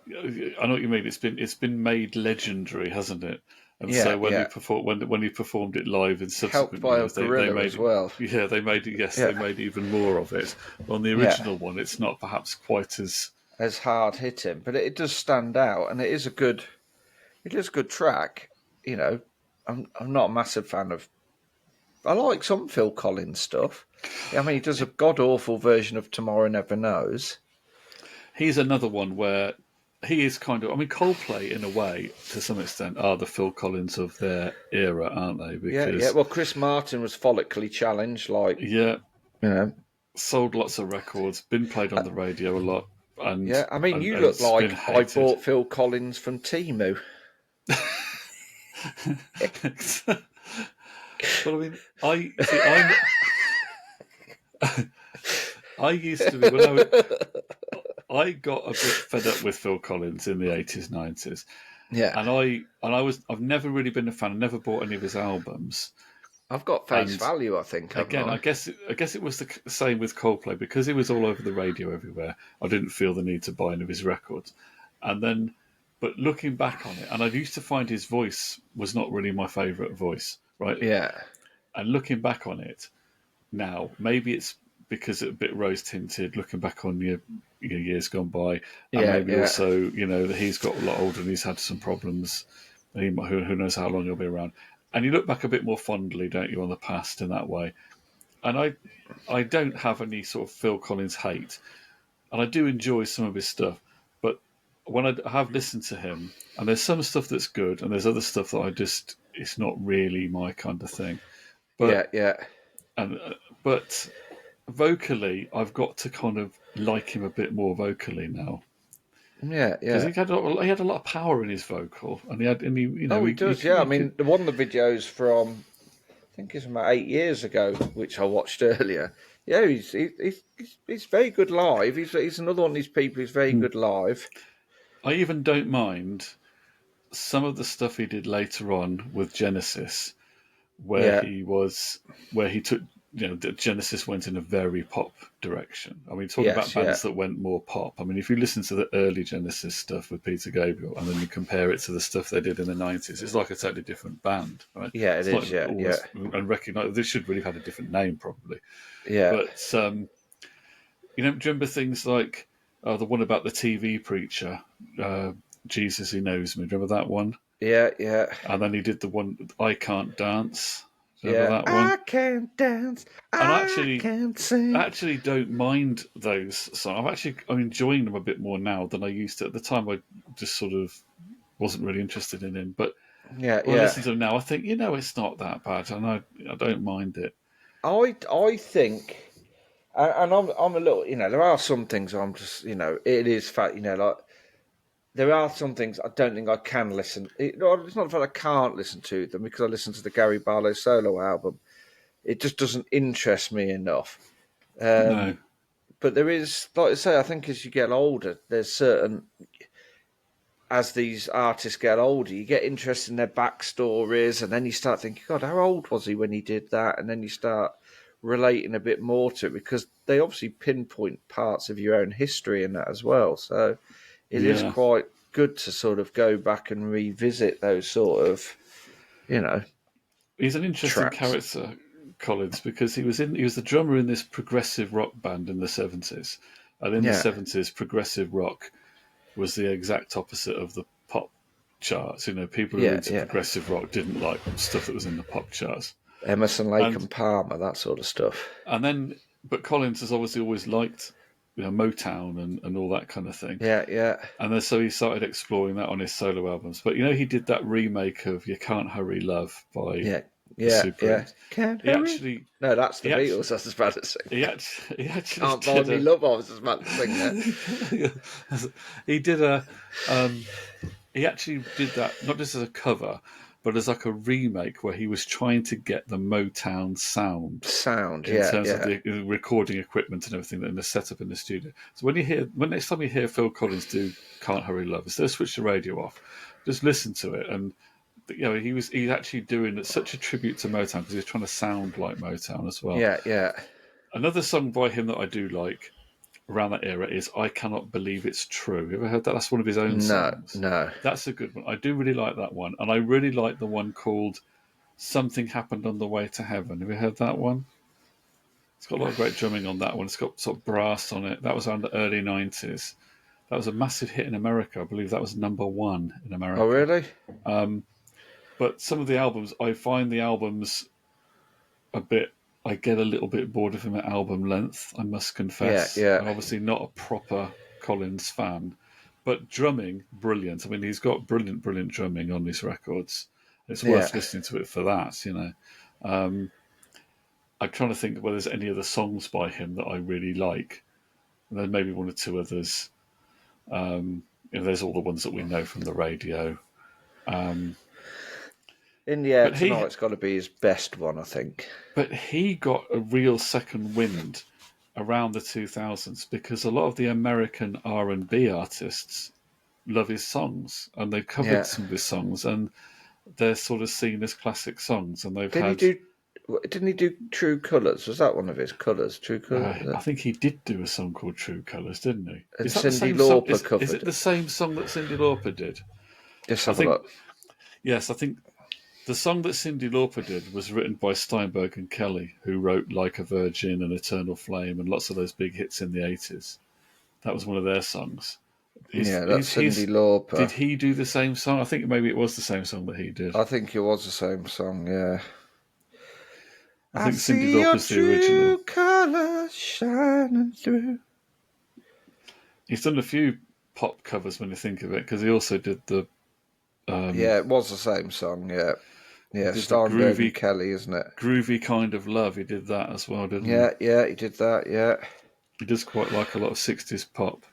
Speaker 2: I know what you mean. It's been made legendary, hasn't it? And so when he performed it live in subsequent years, they made
Speaker 1: as well.
Speaker 2: Yeah, they made it. Yes, they made even more of it. But on the original one, it's not perhaps quite as
Speaker 1: hard hitting, but it does stand out, and it is a good track. I'm not a massive fan of. I like some Phil Collins stuff. I mean, he does a god-awful version of Tomorrow Never Knows.
Speaker 2: He's another one where he is kind of... I mean, Coldplay, in a way, to some extent, are the Phil Collins of their era, aren't they?
Speaker 1: Because, yeah. Well, Chris Martin was follically challenged,
Speaker 2: sold lots of records, been played on the radio a lot. And,
Speaker 1: I mean, you look like I bought Phil Collins from Temu.
Speaker 2: But I mean, I used to be when I got a bit fed up with Phil Collins in the 80s, 90s.
Speaker 1: Yeah,
Speaker 2: I've never really been a fan. I never bought any of his albums.
Speaker 1: I've got face value, I think.
Speaker 2: Again, I guess it was the same with Coldplay because he was all over the radio everywhere. I didn't feel the need to buy any of his records, but looking back on it, and I used to find his voice was not really my favourite voice. Right.
Speaker 1: Yeah.
Speaker 2: And looking back on it now, maybe it's because it's a bit rose tinted. Looking back on your years gone by, and maybe also that he's got a lot older and he's had some problems. Who knows how long he'll be around? And you look back a bit more fondly, don't you, on the past in that way? And I don't have any sort of Phil Collins hate, and I do enjoy some of his stuff. But when I have listened to him, and there's some stuff that's good, and there's other stuff that it's not really my kind of thing. But, but vocally, I've got to kind of like him a bit more vocally now.
Speaker 1: Yeah.
Speaker 2: Because he had a lot of power in his vocal, and he
Speaker 1: does. I mean, one of the videos from, I think it's about 8 years ago, which I watched earlier. Yeah, he's very good live. He's another one of these people who's very good live.
Speaker 2: I even don't mind some of the stuff he did later on with Genesis, where he took Genesis went in a very pop direction. I mean, talking about bands that went more pop. I mean, if you listen to the early Genesis stuff with Peter Gabriel and then you compare it to the stuff they did in the 90s, it's like a totally different band. Right?
Speaker 1: Yeah, it is.
Speaker 2: And recognise this should really have had a different name, probably.
Speaker 1: Yeah.
Speaker 2: But do you remember things like the one about the TV preacher, Jesus He Knows Me? Remember that one?
Speaker 1: Yeah, yeah.
Speaker 2: And then he did the one, I Can't Dance. Remember that one?
Speaker 1: I can't dance. I can't sing.
Speaker 2: I actually don't mind those songs. I'm enjoying them a bit more now than I used to. At the time, I just sort of wasn't really interested in him. But when I listen to them now, I think, it's not that bad, and I don't mind it.
Speaker 1: I think, and I'm a little, there are some things I'm just, it is fact, like, there are some things I don't think I can listen. It's not that I can't listen to them because I listened to the Gary Barlow solo album. It just doesn't interest me enough.
Speaker 2: No.
Speaker 1: But there is, like I say, I think as you get older, there's certain, as these artists get older, you get interested in their backstories, and then you start thinking, God, how old was he when he did that? And then you start relating a bit more to it because they obviously pinpoint parts of your own history in that as well. So it is quite good to sort of go back and revisit those sort of,
Speaker 2: He's an interesting character, Collins, because he was the drummer in this progressive rock band in the 70s. And in the 70s, progressive rock was the exact opposite of the pop charts. People who were into progressive rock didn't like stuff that was in the pop charts.
Speaker 1: Emerson, Lake and Palmer, that sort of stuff.
Speaker 2: But Collins has obviously always liked Motown and all that kind of thing.
Speaker 1: Yeah, yeah.
Speaker 2: And then so he started exploring that on his solo albums. But he did that remake of You Can't Hurry Love by the Supremes.
Speaker 1: Can't hurry. No, that's the Beatles. That's as bad as sing.
Speaker 2: He actually
Speaker 1: Can't Buy Me Love. I was as bad as sing that.
Speaker 2: He did he actually did that not just as a cover, but as like a remake where he was trying to get the Motown sound in terms of the recording equipment and everything and the setup in the studio. So when next time you hear Phil Collins do "Can't Hurry Love," instead of switch the radio off, just listen to it. And he's actually doing such a tribute to Motown because he's trying to sound like Motown as well.
Speaker 1: Yeah, yeah.
Speaker 2: Another song by him that I do like around that era is "I Cannot Believe It's True." You ever heard that? That's one of his own songs.
Speaker 1: No.
Speaker 2: That's a good one. I do really like that one. And I really like the one called "Something Happened on the Way to Heaven." Have you heard that one? It's got a lot of great drumming on that one. It's got sort of brass on it. That was around the early 90s. That was a massive hit in America. I believe that was #1 in America.
Speaker 1: Oh, really?
Speaker 2: But some of the albums, I find the albums I get a little bit bored of him at album length, I must confess.
Speaker 1: Yeah.
Speaker 2: I'm obviously not a proper Collins fan. But drumming, brilliant. I mean, he's got brilliant drumming on his records. It's worth listening to it for that, I'm trying to think whether there's any other songs by him that I really like. And then maybe one or two others. There's all the ones that we know from the radio.
Speaker 1: In the air tonight, it's got to be his best one, I think.
Speaker 2: But he got a real second wind around the 2000s because a lot of the American R&B artists love his songs, and they've covered some of his songs, and they're sort of seen as classic songs. And didn't
Speaker 1: he do True Colours? Was that one of his colours? True Colours.
Speaker 2: I think he did do a song called True Colours, didn't he?
Speaker 1: And Cyndi Lauper covered.
Speaker 2: Is it the same song that Cyndi Lauper did?
Speaker 1: Just have a look.
Speaker 2: Yes, I think. The song that Cyndi Lauper did was written by Steinberg and Kelly, who wrote Like a Virgin and Eternal Flame and lots of those big hits in the 80s. That was one of their songs.
Speaker 1: That's Cyndi Lauper.
Speaker 2: Did he do the same song? I think maybe it was the same song that he did.
Speaker 1: I think it was the same song, yeah.
Speaker 2: I think Cyndi Lauper's the original.
Speaker 1: Colours shining through.
Speaker 2: He's done a few pop covers when you think of it, because he also did the...
Speaker 1: it was the same song, yeah. Yeah, Steinberg and Kelly, isn't it?
Speaker 2: Groovy Kind of Love, he did that as well, didn't he?
Speaker 1: Yeah, he did that, yeah.
Speaker 2: He does quite like a lot of 60s pop.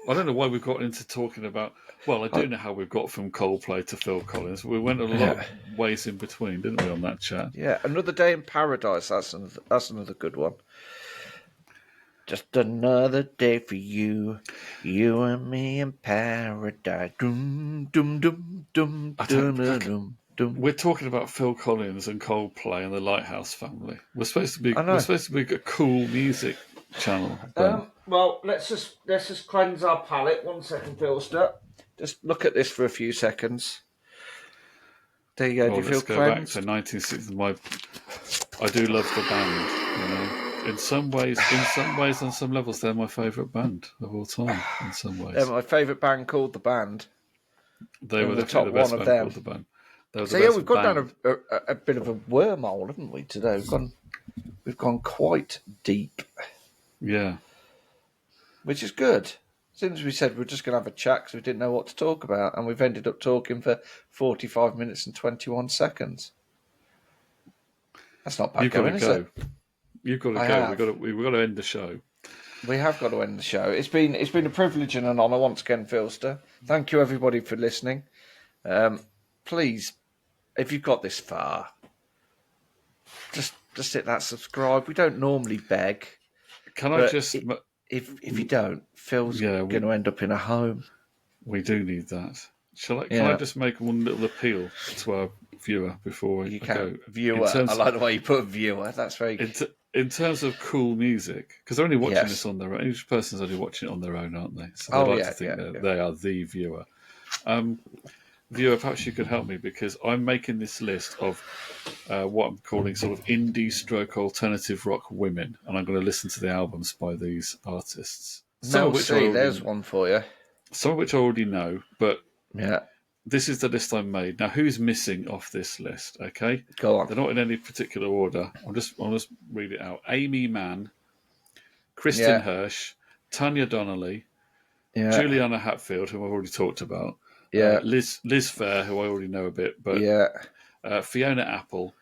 Speaker 2: I don't know why we've got into talking about... Well, I do know how we've got from Coldplay to Phil Collins. We went a lot of ways in between, didn't we, on that chat?
Speaker 1: Yeah, Another Day in Paradise, that's another good one. Just another day for you and me in paradise. Dum, dum, dum, dum, dum, dum.
Speaker 2: We're talking about Phil Collins and Coldplay and the Lighthouse Family. We're supposed to be a cool music channel.
Speaker 1: Well, let's just cleanse our palate. 1 second, Philster. Just look at this for a few seconds. There you go. Do you feel cleansed?
Speaker 2: Back to 1960s. I do love the band. You know, in some ways, on some levels, they're my favourite band of all time. In some ways,
Speaker 1: they're my favourite band called the Band.
Speaker 2: They were the top one of them. Called the Band.
Speaker 1: So yeah, we've gone down a bit of a wormhole, haven't we? Today we've gone quite deep.
Speaker 2: Yeah,
Speaker 1: which is good. As soon as we said we're just going to have a chat because we didn't know what to talk about, and we've ended up talking for 45 minutes and 21 seconds. That's not bad going, is it?
Speaker 2: You've got to go. We've got to end the show.
Speaker 1: We have got to end the show. It's been a privilege and an honour once again, Philster. Thank you everybody for listening. Please, if you've got this far, just hit that subscribe. We don't normally beg.
Speaker 2: Can I just?
Speaker 1: If you don't, Phil's going to end up in a home.
Speaker 2: We do need that. Can I just make one little appeal to our viewer before we go?
Speaker 1: Viewer. I like the way you put viewer. That's very good.
Speaker 2: In terms of cool music, because they're only watching this on their own. Each person's only watching it on their own, aren't they? So they like to think that they are the viewer. Viewer, perhaps you could help me because I'm making this list of what I'm calling sort of indie stroke alternative rock women, and I'm going to listen to the albums by these artists.
Speaker 1: There's one for you.
Speaker 2: Some of which I already know, but this is the list I made. Now, who's missing off this list? Okay,
Speaker 1: go on.
Speaker 2: They're not in any particular order. I'll just read it out. Amy Mann, Kristen Hirsch, Tanya Donnelly, Juliana Hatfield, who I've already talked about. Liz Phair, who I already know a bit, but Fiona Apple,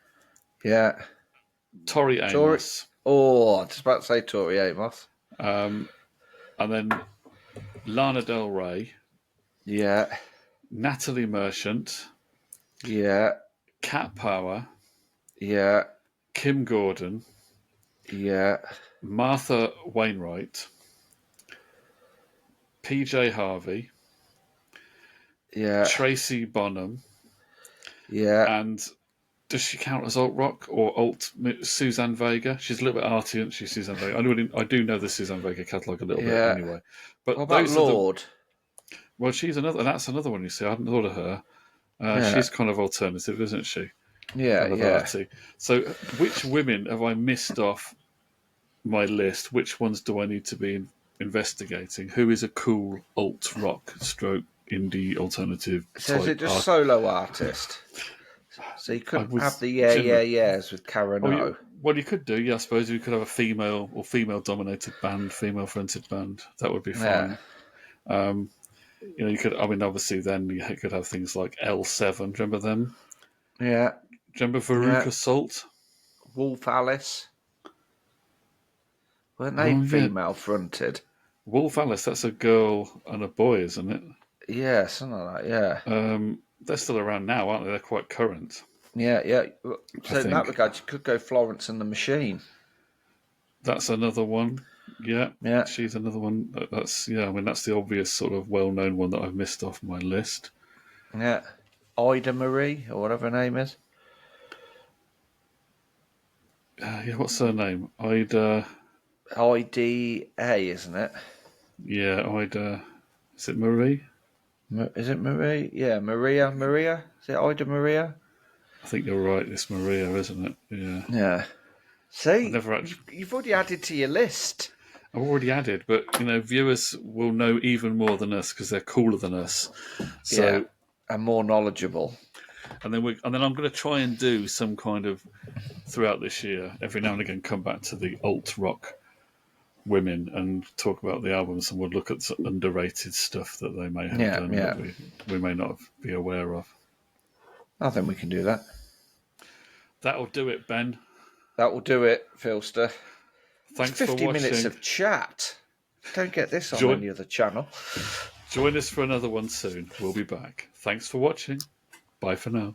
Speaker 2: Tori Amos.
Speaker 1: I was just about to say Tori Amos.
Speaker 2: And then Lana Del Rey, Natalie Merchant, Cat Power, Kim Gordon, Martha Wainwright, PJ Harvey, Tracy Bonham, and does she count as alt rock or alt Suzanne Vega? She's a little bit arty, isn't she, Suzanne Vega? I do know the Suzanne Vega catalogue a little bit anyway. But
Speaker 1: what about Lorde?
Speaker 2: Well, she's another. That's another one. You see, I hadn't thought of her. She's kind of alternative, isn't she? Arty. So, which women have I missed off my list? Which ones do I need to be investigating? Who is a cool alt rock stroke indie alternative?
Speaker 1: So is it just solo artist? So you couldn't have the yeahs with Karen O.
Speaker 2: Well, you could do. I suppose you could have a female or female-dominated band, female-fronted band. That would be fine. You could. I mean, obviously, then you could have things like L7. Do you remember them?
Speaker 1: Yeah.
Speaker 2: Do you remember Veruca Salt?
Speaker 1: Wolf Alice. Weren't they female-fronted?
Speaker 2: Wolf Alice. That's a girl and a boy, isn't it?
Speaker 1: Yeah, something like that. Yeah.
Speaker 2: They're still around now, aren't they? They're quite current.
Speaker 1: Yeah. So in that regard, you could go Florence and the Machine.
Speaker 2: That's another one. Yeah. She's another one. That's I mean, that's the obvious sort of well-known one that I've missed off my list.
Speaker 1: Yeah. Ida Marie, or whatever her name is.
Speaker 2: What's her name? Ida.
Speaker 1: IDA, isn't it?
Speaker 2: Yeah, Ida. Is it Marie?
Speaker 1: Is it Marie? Yeah, Maria. Is it Ida Maria?
Speaker 2: I think you're right. It's Maria, isn't it? Yeah.
Speaker 1: Yeah. See, you've already added to your list.
Speaker 2: I've already added, but viewers will know even more than us because they're cooler than us. So
Speaker 1: and more knowledgeable.
Speaker 2: And then I'm going to try and do some kind of throughout this year, every now and again, come back to the alt rock women and talk about the albums, and we'll look at some underrated stuff that they may have done that we may not be aware of.
Speaker 1: I think we can do that.
Speaker 2: That'll do it, Ben.
Speaker 1: That will do it, Philster.
Speaker 2: Thanks for watching.
Speaker 1: 50 minutes of chat. Don't get this on any other channel.
Speaker 2: Join us for another one soon. We'll be back. Thanks for watching. Bye for now.